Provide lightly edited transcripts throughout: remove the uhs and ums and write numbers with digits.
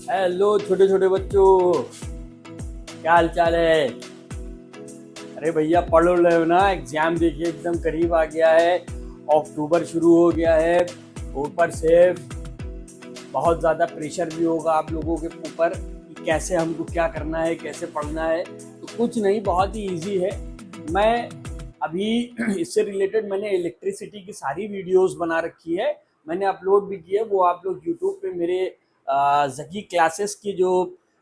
Hello छोटे छोटे बच्चों, क्या हाल चाल है। अरे भैया पढ़ रहे हो ना। एग्जाम देखिए एकदम करीब आ गया है। अक्टूबर शुरू हो गया है। ऊपर से बहुत ज़्यादा प्रेशर भी होगा आप लोगों के ऊपर कि कैसे हमको क्या करना है, कैसे पढ़ना है। तो कुछ नहीं, बहुत ही इजी है। मैं अभी इससे रिलेटेड मैंने इलेक्ट्रिसिटी की सारी वीडियोस बना रखी है, मैंने अपलोड भी की है। वो आप लोग यूट्यूब पे मेरे जकी क्लासेस की जो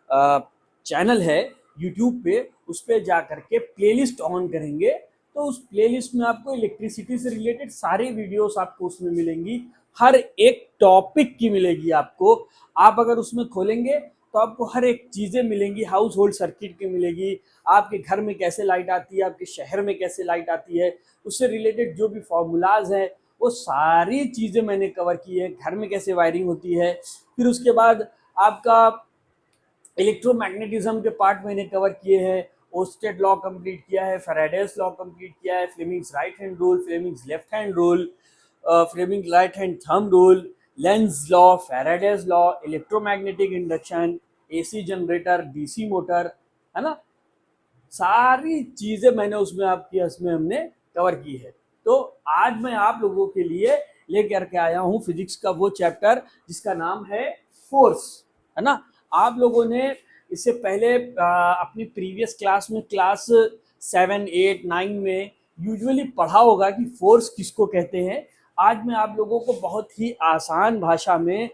चैनल है यूट्यूब पे, उस पर जा करके प्लेलिस्ट ऑन करेंगे तो उस प्लेलिस्ट में आपको इलेक्ट्रिसिटी से रिलेटेड सारी वीडियोस आपको उसमें मिलेंगी। हर एक टॉपिक की मिलेगी आपको। आप अगर उसमें खोलेंगे तो आपको हर एक चीज़ें मिलेंगी। हाउस होल्ड सर्किट की मिलेगी, आपके घर में कैसे लाइट आती है, आपके शहर में कैसे लाइट आती है, उससे रिलेटेड जो भी फॉर्मूलाज हैं वो सारी चीज़ें मैंने कवर की है। घर में कैसे वायरिंग होती है, फिर उसके बाद आपका इलेक्ट्रोमैग्नेटिज्म के पार्ट मैंने कवर किए हैं। ओस्टेड लॉ कंप्लीट किया है, फैराडेज लॉ कंप्लीट किया है, Fleming's right hand rule, Fleming's left hand rule, Fleming right hand thumb rule, Lenz law, Faraday's law, electromagnetic induction, AC generator, DC motor, है ना। सारी चीजें मैंने उसमें हमने कवर की है। तो आज मैं आप लोगों के लिए लेकर के आया हूँ फिजिक्स का वो चैप्टर जिसका नाम है फोर्स, है ना। आप लोगों ने इससे पहले अपनी प्रीवियस क्लास में क्लास 7, 8, 9 में यूजुअली पढ़ा होगा कि फोर्स किसको कहते हैं। आज मैं आप लोगों को बहुत ही आसान भाषा में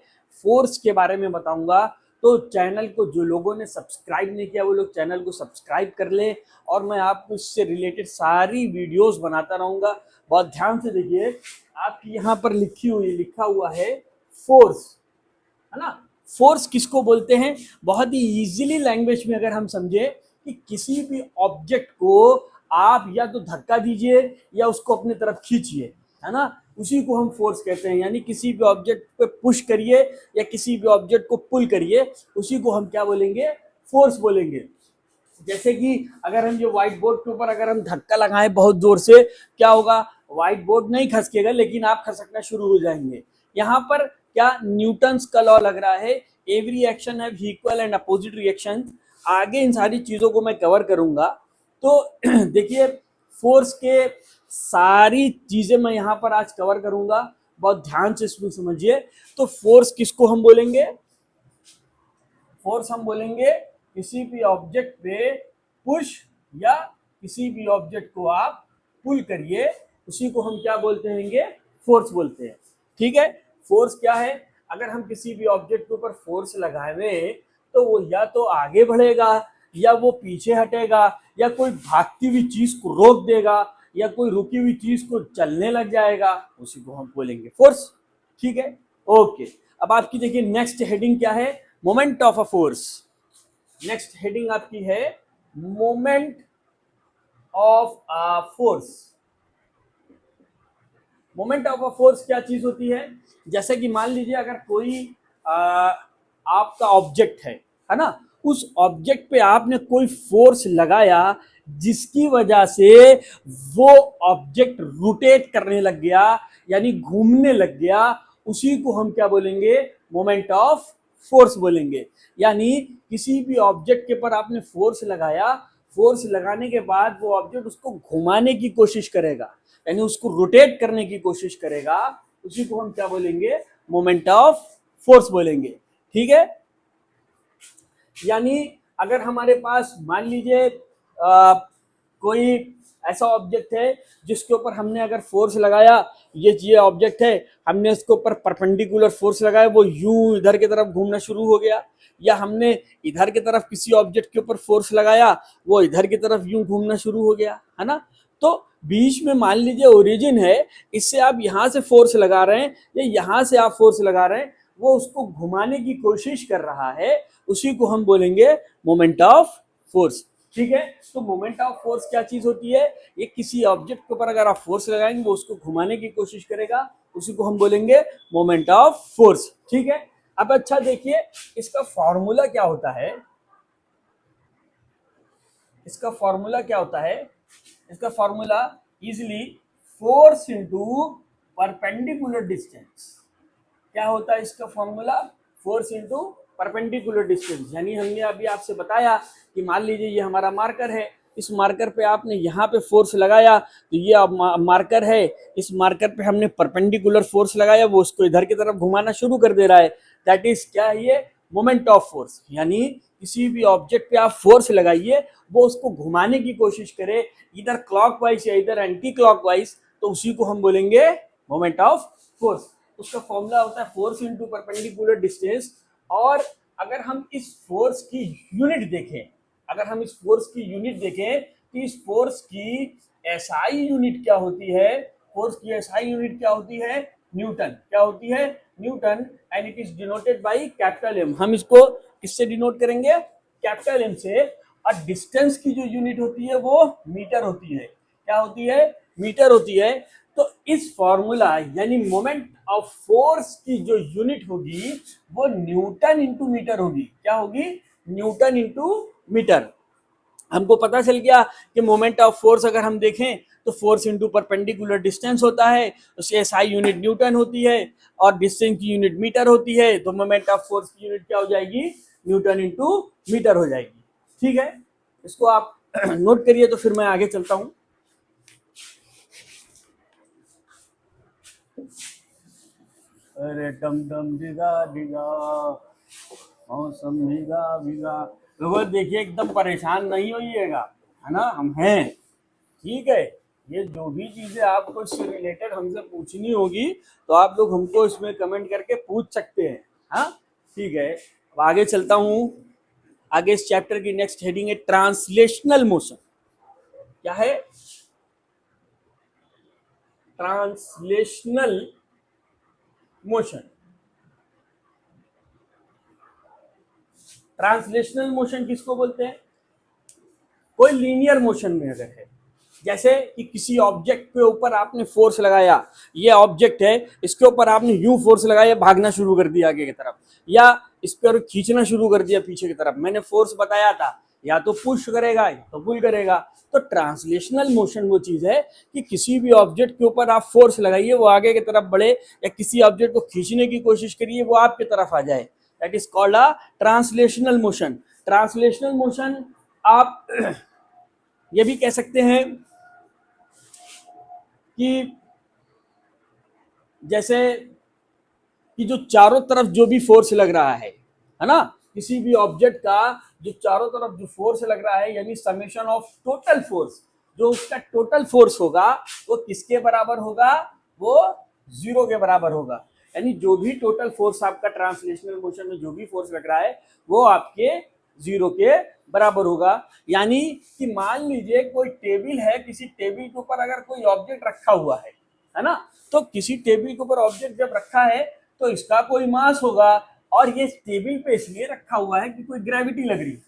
फोर्स के बारे में बताऊंगा। तो चैनल को जो लोगों ने सब्सक्राइब नहीं किया वो लोग चैनल को सब्सक्राइब कर ले, और मैं आपको इससे रिलेटेड सारी वीडियोस बनाता रहूंगा। बहुत ध्यान से देखिए, आपकी यहाँ पर लिखा हुआ है फोर्स, है ना। फोर्स किसको बोलते हैं, बहुत ही इजीली लैंग्वेज में अगर हम समझे कि किसी भी ऑब्जेक्ट को आप या तो धक्का दीजिए या उसको अपनी तरफ खींचिए, है ना, उसी को हम फोर्स कहते हैं। यानी किसी भी ऑब्जेक्ट पे पुश करिए या किसी भी ऑब्जेक्ट को पुल करिए, उसी को हम क्या बोलेंगे, फोर्स बोलेंगे। जैसे कि अगर हम जो व्हाइट बोर्ड के ऊपर अगर हम धक्का लगाएं बहुत जोर से, क्या होगा, व्हाइट बोर्ड नहीं खसकेगा लेकिन आप खसकना शुरू हो जाएंगे। यहाँ पर क्या न्यूटन्स का लॉ लग रहा है, every action have equal and opposite reaction. आगे इन सारी चीजों को मैं कवर करूंगा। तो देखिए, फोर्स के सारी चीजें मैं यहाँ पर आज कवर करूंगा, बहुत ध्यान से इसमें समझिए। तो फोर्स किसको हम बोलेंगे, फोर्स हम बोलेंगे किसी भी ऑब्जेक्ट पे पुश या किसी भी ऑब्जेक्ट को आप पुल करिए, उसी को हम क्या बोलते हैं, फोर्स बोलते हैं। ठीक है। फोर्स क्या है, अगर हम किसी भी ऑब्जेक्ट के ऊपर फोर्स लगाए तो वो या तो आगे बढ़ेगा या वो पीछे हटेगा, या कोई भागती हुई चीज को रोक देगा या कोई रुकी हुई चीज को चलने लग जाएगा, उसी को हम बोलेंगे फोर्स। ठीक है, ओके। अब आपकी देखिए नेक्स्ट हेडिंग क्या है, moment of a force. Next heading आपकी है moment of a force. Moment of a force क्या चीज होती है, जैसे कि मान लीजिए अगर कोई आ, आपका ऑब्जेक्ट है ना, उस ऑब्जेक्ट पे आपने कोई फोर्स लगाया जिसकी वजह से वो ऑब्जेक्ट रोटेट करने लग गया, यानी घूमने लग गया, उसी को हम क्या बोलेंगे, मोमेंट ऑफ फोर्स बोलेंगे। यानी किसी भी ऑब्जेक्ट के ऊपर आपने फोर्स लगाया, फोर्स लगाने के बाद वो ऑब्जेक्ट उसको घुमाने की कोशिश करेगा, यानी उसको रोटेट करने की कोशिश करेगा, उसी को हम क्या बोलेंगे, मोमेंट ऑफ फोर्स बोलेंगे। ठीक है। यानी अगर हमारे पास मान लीजिए कोई ऐसा ऑब्जेक्ट है जिसके ऊपर हमने अगर फोर्स लगाया, ये ऑब्जेक्ट है, हमने इसके ऊपर परपेंडिकुलर फोर्स लगाया, वो यूं इधर की तरफ घूमना शुरू हो गया, या हमने इधर की तरफ किसी ऑब्जेक्ट के ऊपर फोर्स लगाया, वो इधर की तरफ यूं घूमना शुरू हो गया, है ना। तो बीच में मान लीजिए ओरिजिन है, इससे आप यहां से फोर्स लगा रहे हैं या यहां से आप फोर्स लगा रहे हैं, वो उसको घुमाने की कोशिश कर रहा है, उसी को हम बोलेंगे मोमेंट ऑफ फोर्स। ठीक है। तो मोमेंट ऑफ फोर्स क्या चीज होती है, ये किसी ऑब्जेक्ट के ऊपर अगर आप फोर्स लगाएंगे वो उसको घुमाने की कोशिश करेगा, उसी को हम बोलेंगे मोमेंट ऑफ फोर्स। ठीक है। अब अच्छा देखिए, इसका फॉर्मूला क्या होता है, इसका फॉर्मूला क्या होता है, इसका formula easily force into perpendicular distance. क्या होता है इसका formula, force into perpendicular distance, यानी हमने अभी आपसे बताया कि मान लीजिए ये हमारा मार्कर है, इस मार्कर पे आपने यहाँ पे फोर्स लगाया तो ये अब मार्कर है, इस मार्कर पे हमने परपेंडिकुलर फोर्स लगाया, वो उसको इधर की तरफ घुमाना शुरू कर दे रहा है, दैट इज क्या है ये मोमेंट ऑफ फोर्स। यानी किसी भी ऑब्जेक्ट पे आप फोर्स लगाइए, वो उसको घुमाने की कोशिश करे इधर क्लॉकवाइज या इधर एंटी क्लॉकवाइज, तो उसी को हम बोलेंगे मोमेंट ऑफ फोर्स। उसका फॉर्मूला होता है फोर्स इनटू परपेंडिकुलर डिस्टेंस। और अगर हम इस फोर्स की यूनिट देखें, अगर हम इस फोर्स की यूनिट देखें तो इस फोर्स की एसआई यूनिट क्या होती है, फोर्स की एसआई यूनिट क्या होती है, न्यूटन। क्या होती है, newton, and it is denoted by capital M. हम इसको किससे डिनोट करेंगे, कैपिटल एम से। और डिस्टेंस की जो यूनिट होती है वो मीटर होती है। क्या होती है, मीटर होती है। तो इस फॉर्मूला यानी मोमेंट ऑफ फोर्स की जो यूनिट होगी वो न्यूटन इंटू मीटर होगी। क्या होगी, न्यूटन इंटू मीटर। हमको पता चल गया कि मोमेंट ऑफ फोर्स अगर हम देखें तो फोर्स इंटू परपेंडिकुलर डिस्टेंस होता है, उसकी एसआई यूनिट न्यूटन होती है और डिस्टेंस की यूनिट मीटर होती है, तो मोमेंट ऑफ फोर्स की यूनिट क्या हो जाएगी, न्यूटन इंटू मीटर हो जाएगी। ठीक है, इसको आप नोट करिए, तो फिर मैं आगे चलता हूं। अरे डम डम डिगा डिगा मौसम भीगा भीगा। लोगों देखिए एकदम परेशान नहीं होइएगा, है ना, हम हैं, ठीक है। ये जो भी चीजें आपको इससे रिलेटेड हमसे पूछनी होगी तो आप लोग हमको इसमें कमेंट करके पूछ सकते हैं। हाँ ठीक है, अब आगे चलता हूँ। आगे इस चैप्टर की नेक्स्ट हेडिंग है ट्रांसलेशनल मोशन। क्या है, ट्रांसलेशनल मोशन। ट्रांसलेशनल मोशन किसको बोलते हैं, कोई लीनियर मोशन में अगर है, जैसे कि किसी ऑब्जेक्ट के ऊपर आपने फोर्स लगाया, ये ऑब्जेक्ट है, इसके ऊपर आपने यूं फोर्स लगाया, भागना शुरू कर दिया आगे की तरफ, या इस पर खींचना शुरू कर दिया पीछे की तरफ। मैंने फोर्स बताया था, या तो पुश करेगा या तो पुल करेगा। तो ट्रांसलेशनल मोशन वो चीज है कि किसी भी ऑब्जेक्ट के ऊपर आप फोर्स लगाइए, वो आगे की तरफ बढ़े, या किसी ऑब्जेक्ट को खींचने की कोशिश करिए, वो आपकी तरफ आ जाए, that is called a translational motion. Translational motion आप ये भी कह सकते हैं कि जैसे कि जो चारों तरफ जो भी फोर्स लग रहा है ना, किसी भी ऑब्जेक्ट का जो चारों तरफ जो फोर्स लग रहा है, यानी समेशन ऑफ टोटल फोर्स, जो उसका टोटल फोर्स होगा वो किसके बराबर होगा, वो जीरो के बराबर होगा। यानी जो भी टोटल फोर्स आपका ट्रांसलेशनल मोशन में जो भी फोर्स लग रहा है वो आपके जीरो के बराबर होगा। यानी कि मान लीजिए कोई टेबल है, किसी टेबल के ऊपर अगर कोई ऑब्जेक्ट रखा हुआ है ना, तो किसी टेबल के ऊपर ऑब्जेक्ट जब रखा है तो इसका कोई मास होगा, और ये टेबल पे इसलिए रखा हुआ है कि कोई ग्रेविटी लग रही है।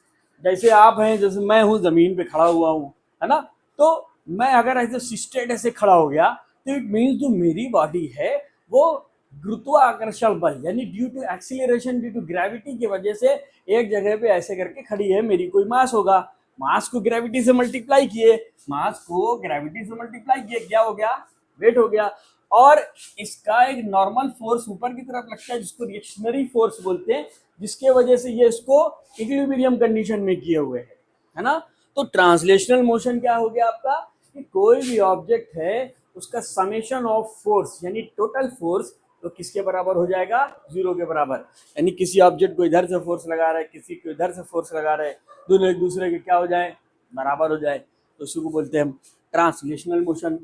जैसे आप हैं, जैसे मैं हूं, जमीन पे खड़ा हुआ हूं, है ना, तो मैं अगर ऐसे सिस्टेड ऐसे खड़ा हो गया तो इट मीन्स जो मेरी बॉडी है वो गुरुत्वाकर्षण बल यानी due to acceleration due to gravity की वजह से एक जगह पे ऐसे करके खड़ी है, मेरी कोई मास होगा। मास को ग्रेविटी से मल्टीप्लाई किए, मास को ग्रेविटी से मल्टीप्लाई किए, क्या हो गया, वेट हो गया। और इसका एक नॉर्मल फोर्स ऊपर की तरफ लगता है जिसको रिएक्शनरी फोर्स बोलते हैं, जिसके वजह से ये इसको इक्विलिब्रियम कंडीशन में किए हुए है ना। तो ट्रांसलेशनल मोशन क्या हो गया आपका, कि कोई भी ऑब्जेक्ट है उसका समेशन ऑफ फोर्स यानी टोटल फोर्स तो किसके बराबर हो जाएगा, जीरो के बराबर। यानी किसी ऑब्जेक्ट को इधर से फोर्स लगा रहा है, किसी को इधर से फोर्स लगा रहे हैं, दोनों एक दूसरे के क्या हो जाए, बराबर हो जाए, तो उसी को बोलते हैं हम ट्रांसलेशनल मोशन।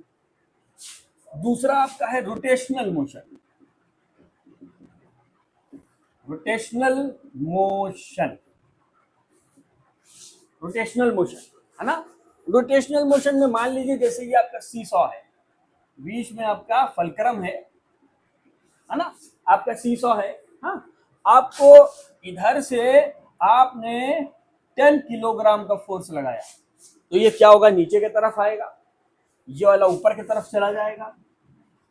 दूसरा आपका है rotational motion. Rotational motion, rotational motion, है ना। रोटेशनल मोशन में मान लीजिए जैसे ये आपका सीसॉ है, बीच में आपका फलक्रम है ना, आपका सीसॉ है। हाँ, आपको इधर से आपने 10 किलोग्राम का फोर्स लगाया, तो ये क्या होगा, नीचे की तरफ आएगा, ये वाला ऊपर की तरफ चला जाएगा।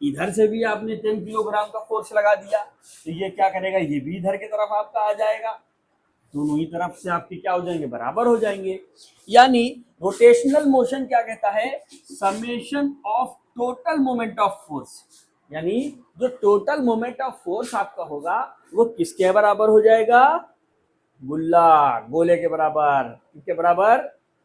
इधर से भी आपने 10 किलोग्राम का फोर्स लगा दिया तो ये क्या करेगा, ये भी इधर की तरफ आपका आ जाएगा, दोनों ही तरफ से आपके क्या हो जाएंगे, बराबर हो जाएंगे। यानी रोटेशनल मोशन क्या कहता है, summation of total moment of force, यानी जो टोटल मोमेंट ऑफ फोर्स आपका होगा वो किसके बराबर हो जाएगा, गुल्ला, गोले के बराबर, किसके बराबर,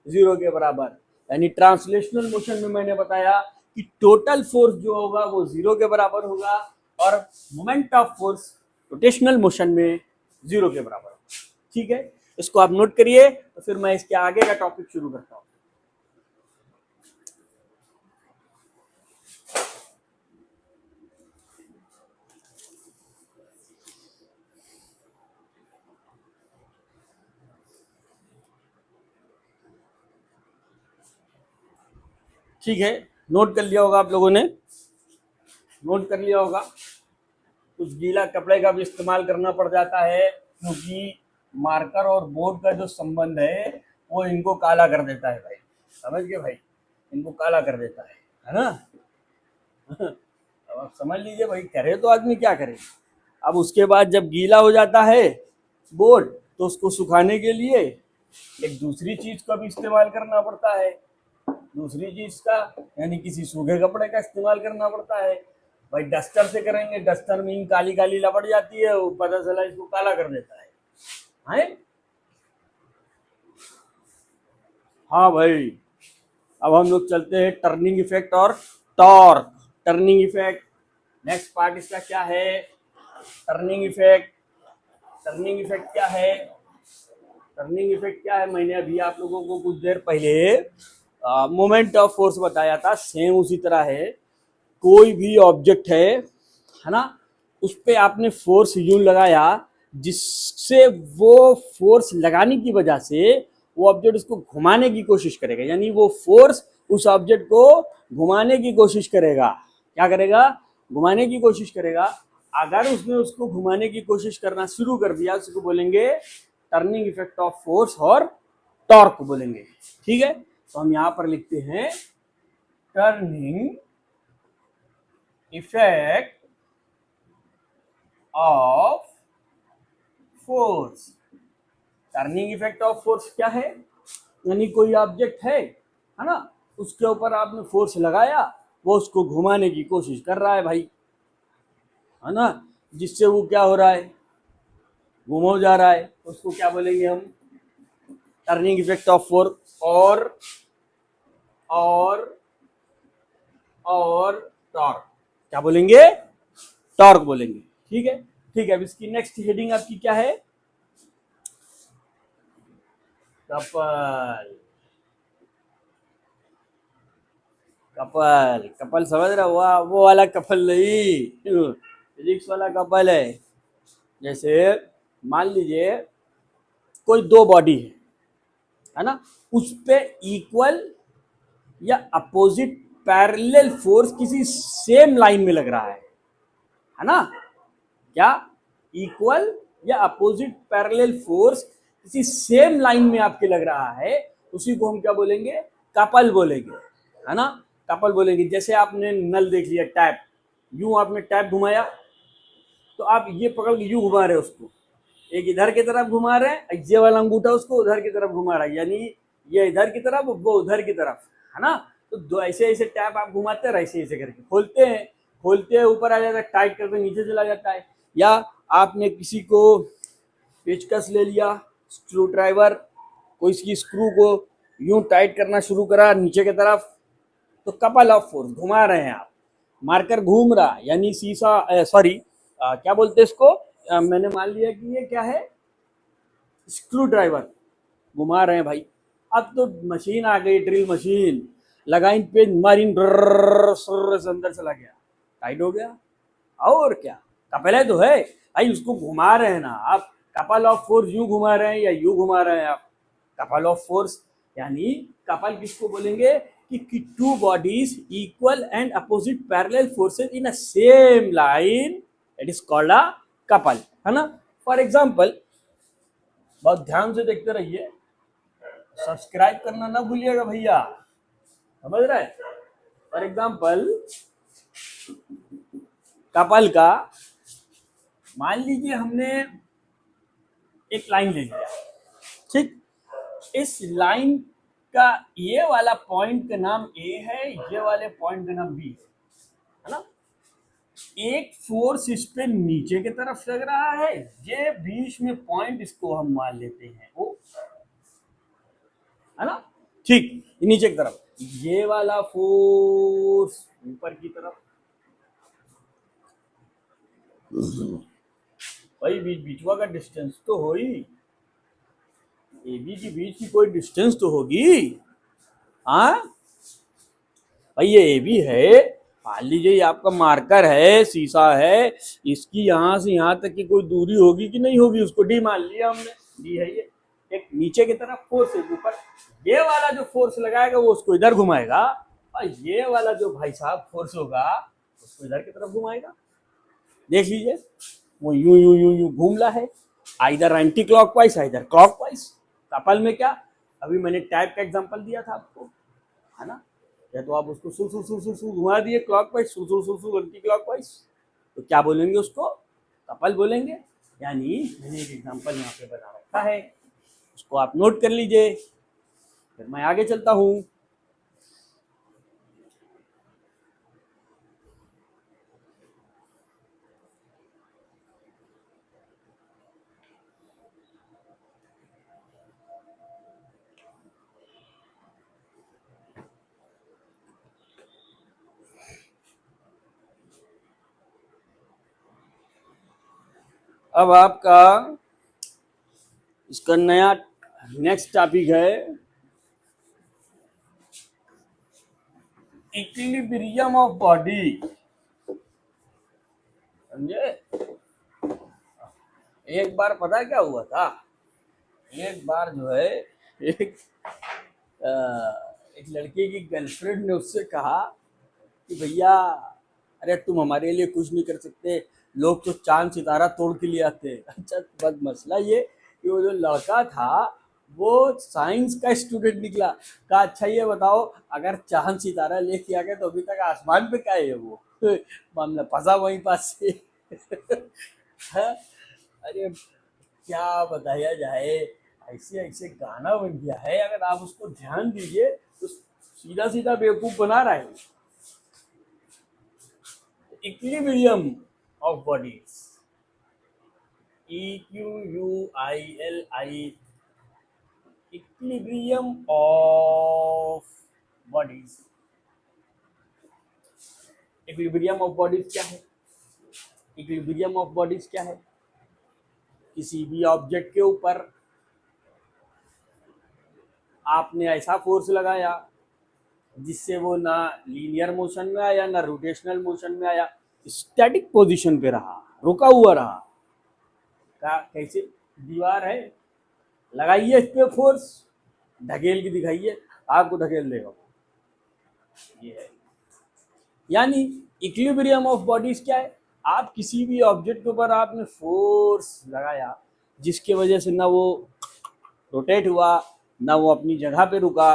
जीरो के बराबर। यानी ट्रांसलेशनल मोशन में मैंने बताया कि टोटल फोर्स जो होगा वो जीरो के बराबर होगा और moment of force rotational motion में जीरो के बराबर होगा। ठीक है, इसको आप नोट करिए, तो फिर मैं इसके आगे का टॉपिक शुरू करता हूं। ठीक है, नोट कर लिया होगा आप लोगों ने, नोट कर लिया होगा। कुछ गीला कपड़े का भी इस्तेमाल करना पड़ जाता है क्योंकि मार्कर और बोर्ड का जो संबंध है वो इनको काला कर देता है भाई, समझ गए भाई, इनको काला कर देता है ना। अब आप समझ लीजिए भाई, करे तो आदमी क्या करे। अब उसके बाद जब गीला हो जाता है बोर्ड, तो उसको सुखाने के लिए एक दूसरी चीज का भी इस्तेमाल करना पड़ता है, दूसरी चीज का यानी किसी सूखे कपड़े का इस्तेमाल करना पड़ता है। भाई डस्टर से करेंगे, डस्टर में इन काली काली लपट जाती है, वो पता चला इसको काला कर देता है। हाँ भाई, अब हम लोग चलते हैं टर्निंग इफेक्ट और torque. Turning effect, next part इसका क्या है, टर्निंग इफेक्ट। टर्निंग इफेक्ट क्या है, टर्निंग इफेक्ट क्या है, मैंने अभी आप लोगों को कुछ देर पहले मोमेंट ऑफ फोर्स बताया था, सेम उसी तरह है। कोई भी ऑब्जेक्ट है ना, उस पर आपने फोर्स यूं लगाया जिससे वो फोर्स लगाने की वजह से वो ऑब्जेक्ट उसको घुमाने की कोशिश करेगा, यानी वो फोर्स उस ऑब्जेक्ट को घुमाने की कोशिश करेगा। क्या करेगा, घुमाने की कोशिश करेगा। अगर उसने उसको घुमाने की कोशिश करना शुरू कर दिया, उसको बोलेंगे टर्निंग इफेक्ट ऑफ फोर्स और टॉर्क बोलेंगे। ठीक है, तो हम यहां पर लिखते हैं turning effect of force. Turning effect of force क्या है, यानी कोई ऑब्जेक्ट है ना, उसके ऊपर आपने फोर्स लगाया, वो उसको घुमाने की कोशिश कर रहा है भाई, है ना, जिससे वो क्या हो रहा है, घुमा जा रहा है, उसको क्या बोलेंगे हम, टर्निंग इफेक्ट ऑफ फोर्स और और टॉर्क क्या बोलेंगे, टॉर्क बोलेंगे। ठीक है, ठीक है। अब इसकी नेक्स्ट हेडिंग आपकी क्या है, कपल। कपल, कपल समझ रहे हो, वो वाला कपल नहीं, फिजिक्स वाला कपल है। जैसे मान लीजिए कोई दो बॉडी है ना, उस पे इक्वल या अपोजिट पैरेलल फोर्स किसी सेम लाइन में लग रहा है ना, क्या, इक्वल या अपोजिट पैरेलल फोर्स किसी सेम लाइन में आपके लग रहा है, उसी को हम क्या बोलेंगे, कपल बोलेंगे, है ना, कपल बोलेंगे। जैसे आपने नल देख लिया, टैप, यूं आपने टैप घुमाया, तो आप ये पकड़ के यूं घुमा रहे हो उसको, एक इधर की तरफ घुमा रहे हैं, ये वाला अंगूठा उसको उधर की तरफ घुमा रहा है, यानी ये इधर की तरफ, वो उधर की तरफ, है ना। तो दो ऐसे ऐसे टैप आप घुमाते हैं, ऐसे ऐसे करके खोलते हैं, खोलते हैं ऊपर आ जाता है, टाइट करके नीचे चला जाता है। या आपने किसी को पेचकस ले लिया, स्क्रू ड्राइवर, कोई इसकी स्क्रू को यूं टाइट करना शुरू करा नीचे की तरफ, तो कपल ऑफ फोर्स, घुमा रहे हैं आप, मार्कर घूम रहा, यानी शीशा, सॉरी क्या बोलते हैं इसको, मैंने मान लिया कि ये क्या है, स्क्रू ड्राइवर, घुमा रहे हैं भाई। अब तो मशीन आ गई, ड्रिल मशीन, लगाइन पे मारी, से अंदर चला गया, टाइट हो गया। और क्या, कपल तो है भाई, उसको घुमा रहे हैं ना आप, कपल ऑफ फोर्स यूं घुमा रहे हैं या यूं घुमा रहे हैं आप, कपल ऑफ फोर्स। यानी कपल किसको बोलेंगे कि two bodies equal and opposite parallel forces in a same line, it is called a couple, है ना। फॉर एग्जांपल, बहुत ध्यान से देखते रहिए, सब्सक्राइब करना ना भूलिएगा भैया, समझ रहे हैं। फॉर एग्जांपल, कपल का मान लीजिए हमने एक लाइन ले लिया, ठीक, इस लाइन का ये वाला पॉइंट का नाम ए है, ये वाले पॉइंट का नाम बी है ना। एक फोर्स इस पे नीचे की तरफ लग रहा है, ये बीच में पॉइंट इसको हम मान लेते हैं वो, है ना। ठीक, नीचे की तरफ ये वाला फोर्स ऊपर की तरफ, भाई बीच बीचवा का डिस्टेंस तो हो ही, ए बी के बीच की कोई डिस्टेंस तो होगी। हाँ भाई, ये ए बी है, मान लीजिए ये आपका मार्कर है, शीशा है, इसकी यहाँ से यहाँ तक की कोई दूरी होगी कि नहीं होगी, उसको डी मान लिया हमने, डी है ये। एक नीचे की तरफ फोर्स है ऊपर, ये वाला जो फोर्स लगाएगा वो उसको इधर घुमाएगा, और ये वाला जो भाई साहब फोर्स होगा उसको इधर की तरफ घुमाएगा। देख लीजिए, वो यूं यूं यूं यूं घूम रहा है, either anti clockwise either clockwise. Couple में क्या, अभी मैंने टाइप का एग्जांपल दिया था आपको, है ना। या तो आप उसको सु सु सु सु सु घुमा दिए क्लॉकवाइज, सु सु सु सु एंटी क्लॉकवाइज, तो क्या बोलेंगे उसको, कपल बोलेंगे। यानी मैंने एक एग्जांपल यहाँ पे बना रखा है, उसको आप नोट कर लीजिए, फिर मैं आगे चलता हूँ। अब आपका इसका नया नेक्स्ट टॉपिक है इक्विलिब्रियम ऑफ बॉडी, समझे। एक बार पता है क्या हुआ था, एक बार जो है एक एक लड़के की गर्लफ्रेंड ने उससे कहा कि भैया, अरे तुम हमारे लिए कुछ नहीं कर सकते, लोग तो चांद सितारा तोड़ के लिए आते। अच्छा, बस मसला ये कि वो जो लड़का था वो साइंस का स्टूडेंट निकला। कहा अच्छा ये बताओ, अगर चांद सितारा लेके आ गए तो अभी तक आसमान पे क्या है वो। मामला फंसा वहीं पास से। हाँ, अरे क्या बताया जाए, ऐसे ऐसे गाना बन गया है, अगर आप उसको ध्यान दीजिए तो सीधा सीधा बेवकूफ बना रहा है। Equilibrium of bodies, EQUILI, equilibrium of bodies. Equilibrium of bodies क्या है, इक्विलिब्रियम ऑफ बॉडीज क्या है, किसी भी ऑब्जेक्ट के ऊपर आपने ऐसा फोर्स लगाया जिससे वो ना लीनियर मोशन में आया ना रोटेशनल मोशन में आया, स्टैटिक पोजीशन पे रहा, रुका हुआ रहा। का कैसे, दीवार है, लगाइए इस पे फोर्स, ढकेल के दिखाइए, आपको ढकेल देगा, ये है। यानी इक्विलिब्रियम ऑफ बॉडीज क्या है, आप किसी भी ऑब्जेक्ट के ऊपर आपने फोर्स लगाया जिसकी वजह से ना वो रोटेट हुआ, ना वो अपनी जगह पे रुका,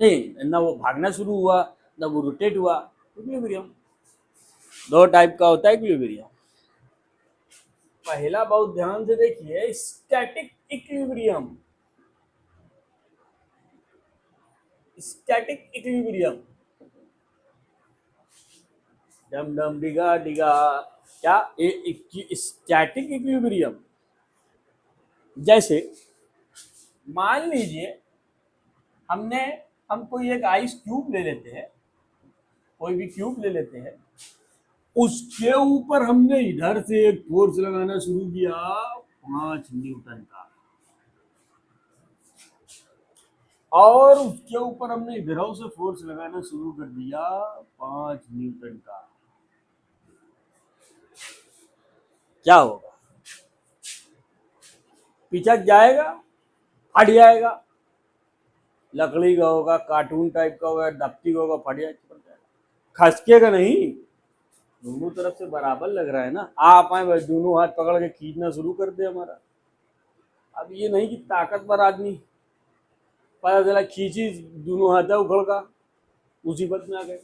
नहीं ना वो भागना शुरू हुआ, ना वो रोटेट हुआ, इक्विलिब्रियम। दो टाइप का होता है इक्विलिब्रियम। पहला बहुत ध्यान से देखिए, स्टैटिक इक्विलिब्रियम, स्टैटिक इक्विलिब्रियम, डम डम डिगा डिगा, क्या स्टैटिक इक्विलिब्रियम। जैसे मान लीजिए हमने, हम कोई एक आइस क्यूब ले लेते हैं, कोई भी क्यूब ले लेते हैं, उसके ऊपर हमने इधर से एक फोर्स लगाना शुरू किया 5 न्यूटन का, और उसके ऊपर हमने इधर से फोर्स लगाना शुरू कर दिया 5 न्यूटन का, क्या होगा, पिचक जाएगा, फट जाएगा, लकड़ी का होगा, कार्टून टाइप का होगा, दफ्ती का होगा, फट जाएगा, खसकेगा नहीं, दोनों तरफ से बराबर लग रहा है ना। आप आए बस दोनों हाथ पकड़ के खींचना शुरू कर दे हमारा, अब ये नहीं कि ताकतवर आदमी, पता चला खींची दोनों हाथ उखड़ का, मुसीबत में आ गए।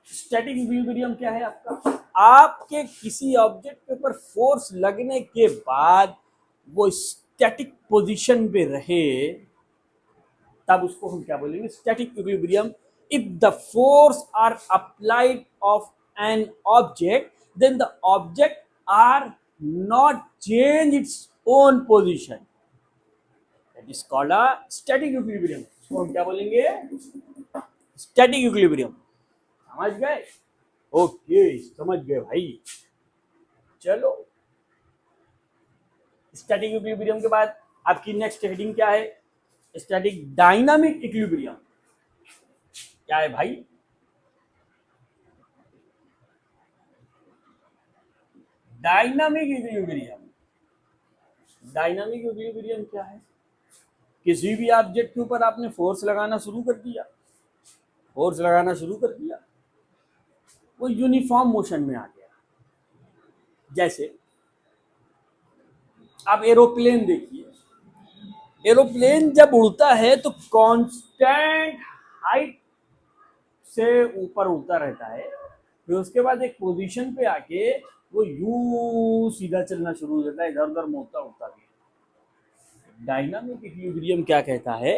स्टैटिक इक्विलिब्रियम क्या है आपका, आपके किसी ऑब्जेक्ट के ऊपर फोर्स लगने के बाद वो स्टैटिक पोजीशन पे रहे, तब उसको हम क्या बोलेंगे, static equilibrium. If the force are applied of an object then the object are not change its own position. That is called a static equilibrium. इसको हम क्या बोलेंगे? Static equilibrium. समझ गए? ओके, समझ गए भाई. चलो, स्टैटिक इक्विलिब्रियम के बाद आपकी नेक्स्ट हेडिंग क्या है? Static dynamic equilibrium. क्या है भाई? Dynamic equilibrium. डायनामिक इक्विलिब्रियम क्या है? किसी भी ऑब्जेक्ट के ऊपर आपने फोर्स लगाना शुरू कर दिया, फोर्स लगाना शुरू कर दिया, वो यूनिफॉर्म मोशन में आ गया. जैसे आप एरोप्लेन देखिए, एरोप्लेन जब उड़ता है तो कांस्टेंट हाइट से ऊपर उड़ता रहता है, फिर उसके बाद एक पोजीशन पे आके वो यूं सीधा चलना शुरू हो जाता है, इधर उधर मोड़ता उड़ता भी. डायनामिक इक्विलिब्रियम क्या कहता है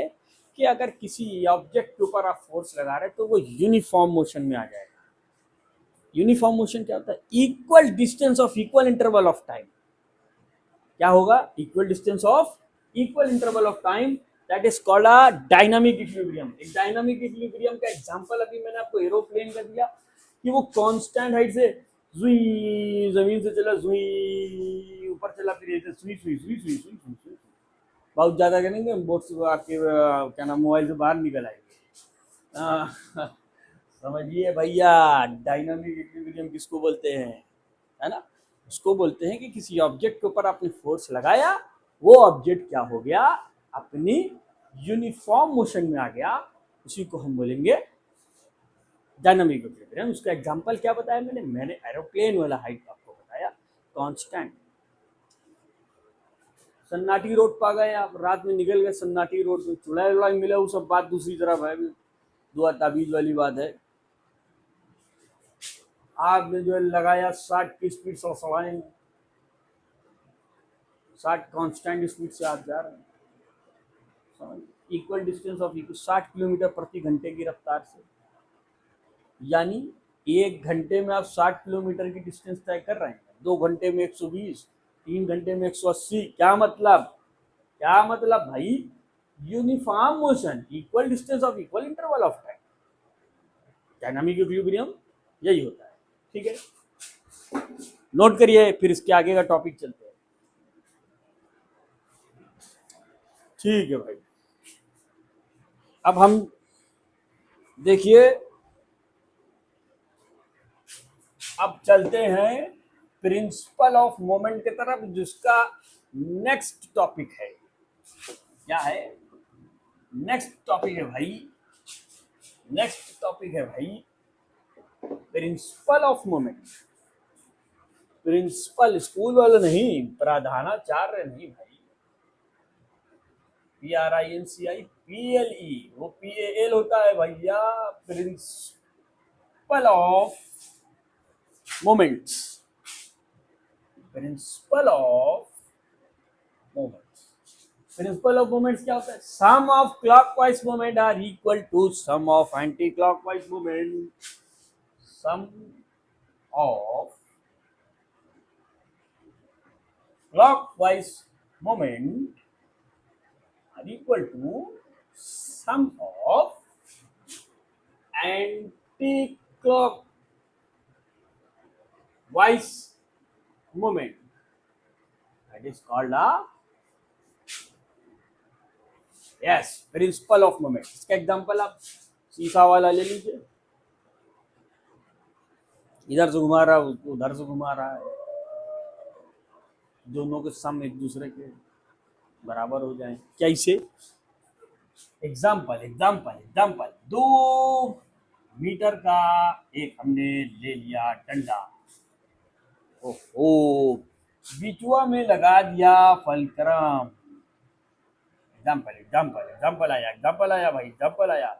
कि अगर किसी ऑब्जेक्ट के ऊपर आप फोर्स लगा रहे हैं तो वो यूनिफॉर्म मोशन में आ जाएगा. यूनिफॉर्म मोशन क्या होता है? Equal distance of equal interval of time. क्या होगा? Equal distance of equal interval of time. That is called a dynamic equilibrium. एक डायनामिक इक्विलिब्रियम का एग्जांपल अभी मैंने आपको एरोप्लेन का दिया कि वो कांस्टेंट हाइट से जुई जमीन से चला, जुई ऊपर चला, फिर ऐसे सुई सुई सुई सुई सुई सुई सुई. बहुत ज्यादा करेंगे बोर्ड से आपके क्या नाम मोबाइल से बाहर निकल आएंगे. समझिए भैया, डायनामिक इक्विलिब्रियम किसको बोलते हैं? है ना? उसको बोलते हैं कि किसी ऑब्जेक्ट के ऊपर आपने फोर्स लगाया, वो ऑब्जेक्ट क्या हो गया? अपनी यूनिफॉर्म मोशन में आ गया. उसी को हम बोलेंगे डायनामिक इक्विलिब्रियम. उसका एग्जांपल क्या बताया मैंने एरोप्लेन वाला हाइट आपको बताया, कांस्टेंट. सन्नाटी रोड पा गए आप, रात में निकल गए सन्नाटी रोड में, चुड़ैल उड़ाई मिले, वो सब बात दूसरी तरफ है, दुआ ताबीज वाली बात है. आपने जो है लगाया 60 की स्पीड से सड़ाएं, 60 कांस्टेंट स्पीड से आप जा रहे हैं, इक्वल डिस्टेंस ऑफ 60 किलोमीटर प्रति घंटे की रफ्तार से. यानी एक घंटे में आप 60 किलोमीटर की डिस्टेंस तय कर रहे हैं, 2 घंटे में 120, 3 घंटे में 180. क्या मतलब? क्या मतलब भाई? Uniform motion, equal distance of equal interval of time. Dynamic equilibrium यही होता है. ठीक है, नोट करिए, फिर इसके आगे का टॉपिक चलते हैं. ठीक है भाई, अब हम देखिए, अब चलते हैं प्रिंसिपल ऑफ मोमेंट की तरफ, जिसका नेक्स्ट टॉपिक है. क्या है? नेक्स्ट टॉपिक है भाई, नेक्स्ट टॉपिक है भाई principle of moment. Principle school वाला नहीं, प्रधानाचार्य नहीं भाई. PRINCIPLE, वो PAL होता है भैया. Principle of moments, principle of moments. Principle of moments क्या होता है? Sum of clockwise moment are equal to sum of anti clockwise moment. Sum of clockwise moment are equal to sum of anti-clockwise moment. That is called a principle of moment. इसका example आप शीशा वाला ले लीजिए, इधर से घुमा रहा है, उधर से घुमा रहा है, दोनों के सम एक दूसरे के बराबर हो जाए. कैसे? एग्जाम्पल एग्जाम्पल एग्जाम्पल 2 मीटर का एक हमने ले लिया डंडा, ओहो, बिचुआ में लगा दिया फलक्रम. एग्जाम्पल एग्जाम्पल एग्जाम्पल आया, एग्जाम्पल आया भाई, एग्जाम्पल आया.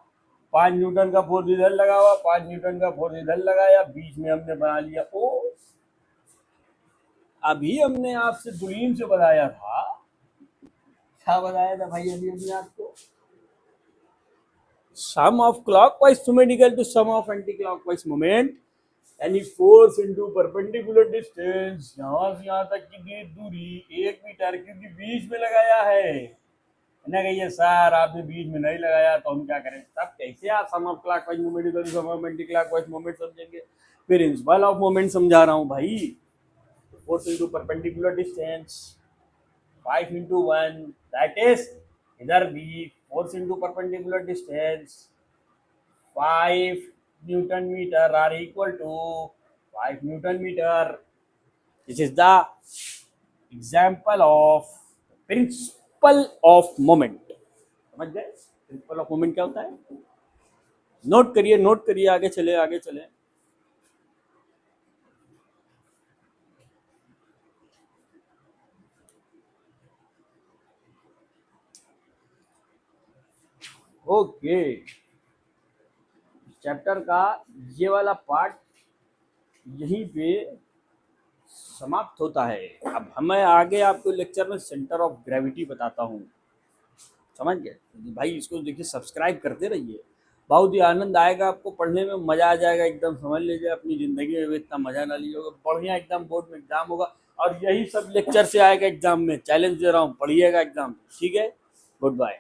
5 न्यूटन का फोर्स इधर लगा हुआ, 5 न्यूटन का फोर्स इधर लगाया, बीच में हमने बना लिया ओ. अभी हमने आपसे दूरबीन से बताया था, क्या बताया था भाई अभी अभी आपको? Sum of clockwise moment equal to sum of anti clockwise moment. यानी फोर्स इंटू परपेंडिकुलर डिस्टेंस, यहाँ से यहाँ तक की दूरी 1 मीटर, क्योंकि बीच में लगाया है ना। कहिए सर आपने बीच में नहीं लगाया तो हम क्या करें? तब कैसे आप सम ऑफ क्लॉकवाइज मूवमेंट इधर sum of anti clockwise movement समझेंगे? प्रिंसिपल ऑफ मोमेंट समझा रहा हूँ भाई। Force into perpendicular distance 5 into 1, that is इधर भी force into perpendicular distance 5 newton metre are equal to 5 newton metre. This is the example of principle of moment. समझ गए principal of moment क्या होता है? नोट करिए, नोट करिए, आगे चले, आगे चले। ओके, चैप्टर का ये वाला पार्ट यहीं पे समाप्त होता है। अब हमें आगे आपको लेक्चर में सेंटर ऑफ ग्रेविटी बताता हूँ। समझ गए भाई? इसको देखिए, सब्सक्राइब करते रहिए, बहुत ही आनंद आएगा आपको, पढ़ने में मज़ा आ जाएगा एकदम। समझ लीजिए अपनी ज़िंदगी में इतना मज़ा ना लीजिएगा, बढ़िया एकदम बोर्ड में एग्जाम होगा और यही सब लेक्चर से आएगा एग्जाम में। चैलेंज दे रहा हूँ, पढ़िएगा एग्जाम, ठीक है? Good bye.